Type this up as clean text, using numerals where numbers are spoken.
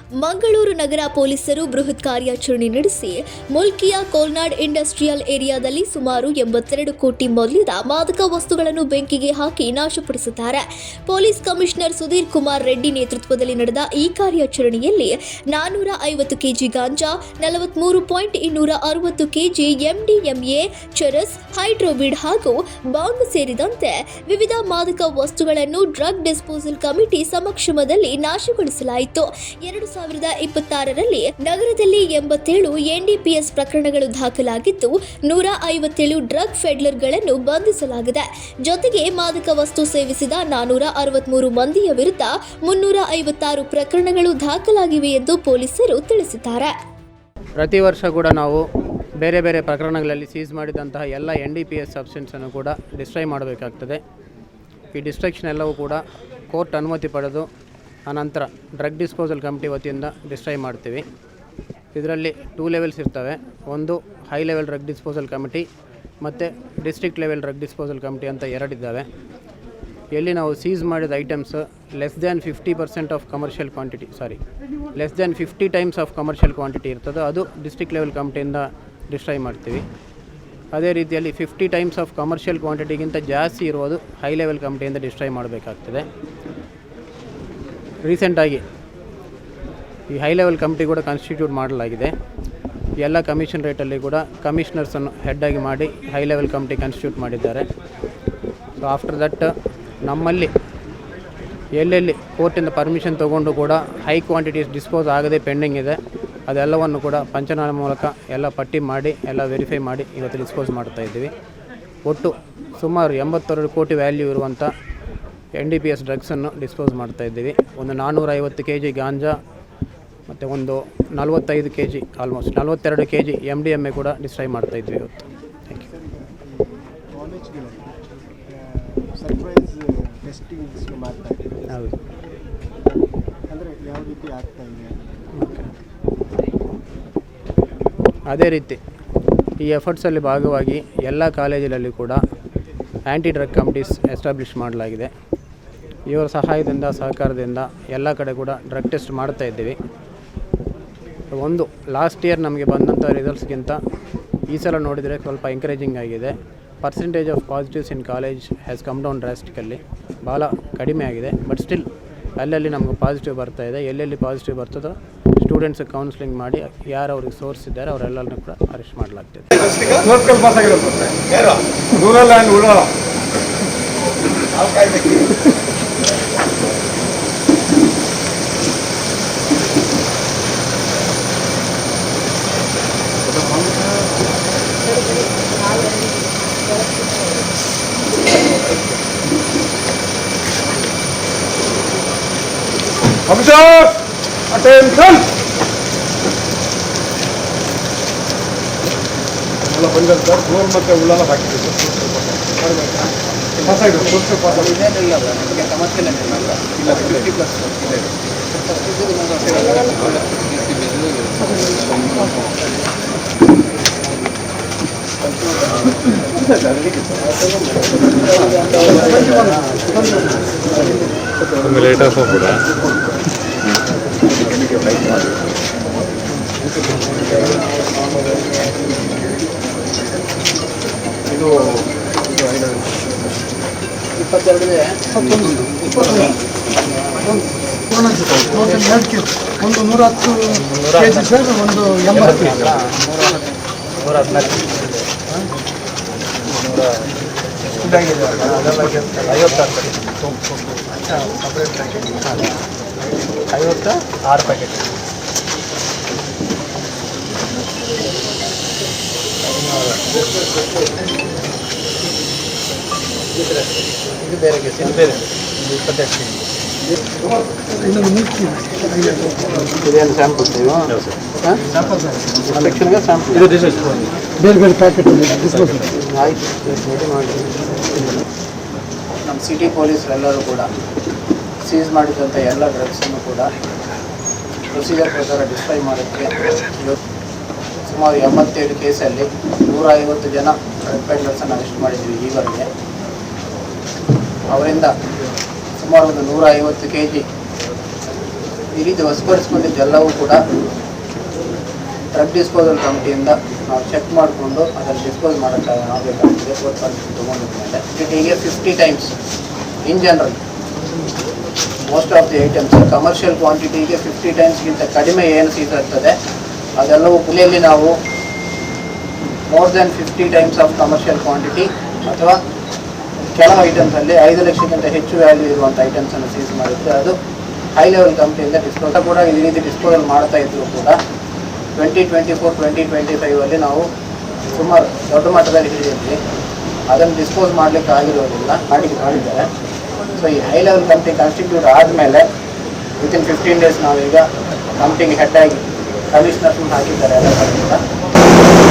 ಮಂಗಳೂರು ನಗರ ಪೊಲೀಸರು ಬೃಹತ್ ಕಾರ್ಯಾಚರಣೆ ನಡೆಸಿ ಮುಲ್ಕಿಯ ಕೋಲ್ನಾಡ್ ಇಂಡಸ್ಟ್ರಿಯಲ್ ಏರಿಯಾದಲ್ಲಿ ಸುಮಾರು 82 ಕೋಟಿ ಮೌಲ್ಯದ ಮಾದಕ ವಸ್ತುಗಳನ್ನು ಬೆಂಕಿಗೆ ಹಾಕಿ ನಾಶಪಡಿಸಿದ್ದಾರೆ. ಪೊಲೀಸ್ ಕಮಿಷನರ್ ಸುಧೀರ್ ಕುಮಾರ್ ರೆಡ್ಡಿ ನೇತೃತ್ವದಲ್ಲಿ ನಡೆದ ಈ ಕಾರ್ಯಾಚರಣೆಯಲ್ಲಿ 450 ಕೆಜಿ ಗಾಂಜಾ, 43.260 ಕೆಜಿ MDMA, ಚರಸ್, ಹೈಡ್ರೋವಿಡ್ ಹಾಗೂ ಬಾಂಬ್ ಸೇರಿದಂತೆ ವಿವಿಧ ಮಾದಕ ವಸ್ತುಗಳನ್ನು ಡ್ರಗ್ ಡಿಸ್ಪೋಸಲ್ ಕಮಿಟಿ ಸಮಕ್ಷಮದಲ್ಲಿ ನಾಶಗೊಳಿಸಲಾಯಿತು. 2026ರಲ್ಲಿ ನಗರದಲ್ಲಿ 87 NDPS ಪ್ರಕರಣಗಳು ದಾಖಲಾಗಿದ್ದು 157 ಡ್ರಗ್ ಫೆಡ್ಲರ್ಗಳನ್ನು ಬಂಧಿಸಲಾಗಿದೆ. ಜೊತೆಗೆ ಮಾದಕ ವಸ್ತು ಸೇವಿಸಿದ 463 ಮಂದಿಯ ವಿರುದ್ಧ 356 ಪ್ರಕರಣಗಳು ದಾಖಲಾಗಿವೆ ಎಂದು ಪೊಲೀಸರು ತಿಳಿಸಿದ್ದಾರೆ. ಪ್ರತಿ ವರ್ಷ ಕೂಡ ನಾವು ಬೇರೆ ಬೇರೆ ಪ್ರಕರಣಗಳಲ್ಲಿ ಸೀಸ್ ಮಾಡಿದಂತಹ ಎಲ್ಲ NDPS ಸಬ್ಸ್ಟೆನ್ಸನ್ನು ಕೂಡ ಡಿಸ್ಟ್ರೈ ಮಾಡಬೇಕಾಗ್ತದೆ. ಈ ಡಿಸ್ಟ್ರಕ್ಷನ್ ಎಲ್ಲವೂ ಕೂಡ ಕೋರ್ಟ್ ಅನುಮತಿ ಪಡೆದು ಆನಂತರ ಡ್ರಗ್ ಡಿಸ್ಪೋಸಲ್ ಕಮಿಟಿ ವತಿಯಿಂದ ಡಿಸ್ಟ್ರೈ ಮಾಡ್ತೀವಿ. ಇದರಲ್ಲಿ 2 ಲೆವೆಲ್ಸ್ ಇರ್ತವೆ. ಒಂದು high level drug disposal committee ಮತ್ತು district level drug disposal committee ಅಂತ ಎರಡಿದ್ದಾವೆ. ಎಲ್ಲಿ ನಾವು ಸೀಸ್ ಮಾಡಿದ items less than 50% of commercial quantity less than 50 times of commercial quantity ಇರ್ತದೋ ಅದು ಡಿಸ್ಟ್ರಿಕ್ಟ್ ಲೆವೆಲ್ ಕಮಿಟಿಯಿಂದ ಡಿಸ್ಟ್ರೈ ಮಾಡ್ತೀವಿ. ಅದೇ ರೀತಿಯಲ್ಲಿ 50 ಟೈಮ್ಸ್ ಆಫ್ ಕಮರ್ಷಿಯಲ್ ಕ್ವಾಂಟಿಟಿಗಿಂತ ಜಾಸ್ತಿ ಇರುವುದು ಹೈ ಲೆವೆಲ್ ಕಮಿಟಿಯಿಂದ ಡಿಸ್ಟ್ರೈ ಮಾಡಬೇಕಾಗ್ತದೆ. ರೀಸೆಂಟಾಗಿ ಈ ಹೈ ಲೆವೆಲ್ ಕಮಿಟಿ ಕೂಡ ಕಾನ್ಸ್ಟಿಟ್ಯೂಟ್ ಮಾಡಲಾಗಿದೆ. ಎಲ್ಲ ಕಮಿಷನ್ ರೇಟಲ್ಲಿ ಕೂಡ ಕಮಿಷನರ್ಸನ್ನು ಹೆಡ್ಡಾಗಿ ಮಾಡಿ ಹೈ ಲೆವೆಲ್ ಕಮಿಟಿ ಕಾನ್ಸ್ಟಿಟ್ಯೂಟ್ ಮಾಡಿದ್ದಾರೆ. ಸೊ ಆಫ್ಟರ್ ದಟ್ ನಮ್ಮಲ್ಲಿ ಎಲ್ಲೆಲ್ಲಿ ಕೋರ್ಟಿಂದ ಪರ್ಮಿಷನ್ ತೊಗೊಂಡು ಕೂಡ ಹೈ ಕ್ವಾಂಟಿಟೀಸ್ ಡಿಸ್ಪೋಸ್ ಆಗದೆ ಪೆಂಡಿಂಗ್ ಇದೆ ಅದೆಲ್ಲವನ್ನು ಕೂಡ ಪಂಚನಾಮ ಮೂಲಕ ಎಲ್ಲ ಪಟ್ಟಿ ಮಾಡಿ ಎಲ್ಲ ವೆರಿಫೈ ಮಾಡಿ ಇವತ್ತು ಡಿಸ್ಪೋಸ್ ಮಾಡ್ತಾಯಿದ್ದೀವಿ. ಒಟ್ಟು ಸುಮಾರು 82 ಕೋಟಿ ವ್ಯಾಲ್ಯೂ ಇರುವಂಥ NDPS ಡ್ರಗ್ಸನ್ನು ಡಿಸ್ಪೋಸ್ ಮಾಡ್ತಾಯಿದ್ದೀವಿ. ಒಂದು 450 ಕೆಜಿ ಗಾಂಜಾ ಮತ್ತು ಒಂದು 45 ಕೆಜಿ ಆಲ್ಮೋಸ್ಟ್ 42 ಕೆಜಿ MDMA ಕೂಡ ಡಿಸ್ಟ್ರೈ ಮಾಡ್ತಾಯಿದ್ವಿ ಇವತ್ತು. Thank you. ಹೌದು. ಓಕೆ. ಅದೇ ರೀತಿ ಈ ಎಫರ್ಟ್ಸಲ್ಲಿ ಭಾಗವಾಗಿ ಎಲ್ಲ ಕಾಲೇಜಿನಲ್ಲಿ ಕೂಡ ಆ್ಯಂಟಿ ಡ್ರಗ್ ಕಮಿಟೀಸ್ ಎಸ್ಟಾಬ್ಲಿಷ್ ಮಾಡಲಾಗಿದೆ. ಇವರ ಸಹಾಯದಿಂದ ಸಹಕಾರದಿಂದ ಎಲ್ಲ ಕಡೆ ಕೂಡ ಡ್ರಗ್ ಟೆಸ್ಟ್ ಮಾಡ್ತಾ ಇದ್ದೀವಿ. ಒಂದು ಲಾಸ್ಟ್ ಇಯರ್ ನಮಗೆ ಬಂದಂಥ ರಿಸಲ್ಟ್ಸ್ಗಿಂತ ಈ ಸಲ ನೋಡಿದರೆ ಸ್ವಲ್ಪ ಎಂಕರೇಜಿಂಗ್ ಆಗಿದೆ. Percentage of positives in college has come down drastically. ಭಾಳ ಕಡಿಮೆ ಆಗಿದೆ. ಬಟ್ ಸ್ಟಿಲ್ ಅಲ್ಲಲ್ಲಿ ನಮಗೆ ಪಾಸಿಟಿವ್ ಬರ್ತಾ ಇದೆ. ಎಲ್ಲೆಲ್ಲಿ ಪಾಸಿಟಿವ್ ಬರ್ತದೋ ಸ್ಟೂಡೆಂಟ್ಸ್ ಕೌನ್ಸಿಲಿಂಗ್ ಮಾಡಿ ಯಾರು ಅವ್ರಿಗೆ ಸೋರ್ಸ್ ಇದ್ದಾರೆ ಅವರೆಲ್ಲರನ್ನೂ ಕೂಡ ಅರೆಸ್ಟ್ ಮಾಡಲಾಗ್ತಿದೆ. Officers, attention! ಎಲ್ಲ ಬಂದಿದ್ದಾರೆ ಸರ್. ರೋಲ್ ಮತ್ತು ಉಳ್ಳಾಲ ಹಾಕಿದ್ದೀವಿ. ಲೇಟ್ ಆಫ್ ಕೂಡ ಇದು 22 ಒಂದು 110 ಕೆಜಿ ಸರ್, ಒಂದು 80 ಇದಾಗಿದೆ. ಅದೆಲ್ಲ 56 ಪ್ಯಾಕೆಟ್. ಇದು ಬೇರೆ ಕೇಸ್, ಇದು ಬೇರೆ 28 ಕೆಜಿ. ಇದೇನು ಸ್ಯಾಂಪಲ್ ಸೆಕ್ಷನ್ಗೆ ಸ್ಯಾಂಪಲ್ ಇದು ಬೇರೆ ಬೇರೆ ಪ್ಯಾಕೆಟ್ ಆಯ್ತು ರೆಡಿ ಮಾಡಿ. ನಮ್ಮ ಸಿಟಿ ಪೊಲೀಸರೆಲ್ಲರೂ ಕೂಡ ಸೀಸ್ ಮಾಡಿದಂಥ ಎಲ್ಲ ಡ್ರಗ್ಸನ್ನು ಕೂಡ ಪ್ರೊಸೀಜರ್ ಪ್ರಕಾರ ಡಿಸ್ಟ್ರೈ ಮಾಡೋಕ್ಕೆ ಸುಮಾರು 87 ಕೇಸಲ್ಲಿ 150 ಜನ ಡ್ರಗ್ ಪೆಡ್ಲರ್ಸನ್ನು ಅರೆಸ್ಟ್ ಮಾಡಿದ್ವಿ ಈವರೆಗೆ. ಅವರಿಂದ ಸುಮಾರು ಒಂದು 150 ಕೆಜಿ ಈ ರೀತಿ ವಶಪಡಿಸ್ಕೊಂಡಿದ್ದೆಲ್ಲವೂ ಕೂಡ ಡ್ರಗ್ ಡಿಸ್ಪೋಸಲ್ ಕಮಿಟಿಯಿಂದ ನಾವು ಚೆಕ್ ಮಾಡಿಕೊಂಡು ಅದನ್ನು ಡಿಸ್ಪೋಸ್ ಮಾಡೋಕ್ಕೆ ಆಗಬೇಕಾಗ್ತದೆ. ಕೋರ್ಟ್ ಪರ್ಮಿಷನ್ ತೊಗೊಂಡಿದ್ಮೇಲೆ ಹೀಗೆ 50 times in general most of the items commercial ಕ್ವಾಂಟಿಟಿಗೆ 50 ಟೈಮ್ಸ್ಗಿಂತ ಕಡಿಮೆ ಏನು ಸೀಸ್ ಆಗ್ತದೆ ಅದೆಲ್ಲವೂ ಪುಲಿಯಲ್ಲಿ ನಾವು more than 50 times of commercial quantity ಅಥವಾ ಕೆಲವು ಐಟಮ್ಸಲ್ಲಿ 5 ಲಕ್ಷಕ್ಕಿಂತ ಹೆಚ್ಚು ವ್ಯಾಲ್ಯೂ ಇರುವಂಥ ಐಟಮ್ಸನ್ನು ಸೀಸ್ ಮಾಡಿದ್ರೆ ಅದು ಹೈ ಲೆವೆಲ್ ಕಂಪ್ನಿಯಿಂದ ಡಿಸ್ಪೋಸ್ ಕೂಡ ಈ ರೀತಿ ಡಿಸ್ಪೋಸಲ್ ಮಾಡ್ತಾ ಇದ್ರು ಕೂಡ 2024-2025 ನಾವು ಸುಮಾರು ದೊಡ್ಡ ಮಟ್ಟದಲ್ಲಿ ಹಿಡಿದಿದ್ವಿ. ಅದನ್ನು ಡಿಸ್ಪೋಸ್ ಮಾಡಲಿಕ್ಕೆ ಆಗಿರೋದಿಲ್ಲ, ಮಾಡಿದ್ದಾರೆ. ಸೊ ಈ ಹೈ ಲೆವೆಲ್ ಕಂಪ್ನಿ ಕಾನ್ಸ್ಟಿಟ್ಯೂಟ್ ಆದಮೇಲೆ ವಿತಿನ್ 15 ಡೇಸ್ ನಾವೀಗ ಕಂಪ್ನಿಗೆ ಹೆಡ್ ಆಗಿ ಕಮಿಷನರ್ಸ್ ಹಾಕಿದ್ದಾರೆ ಎಲ್ಲ ಕಡೆಯಿಂದ.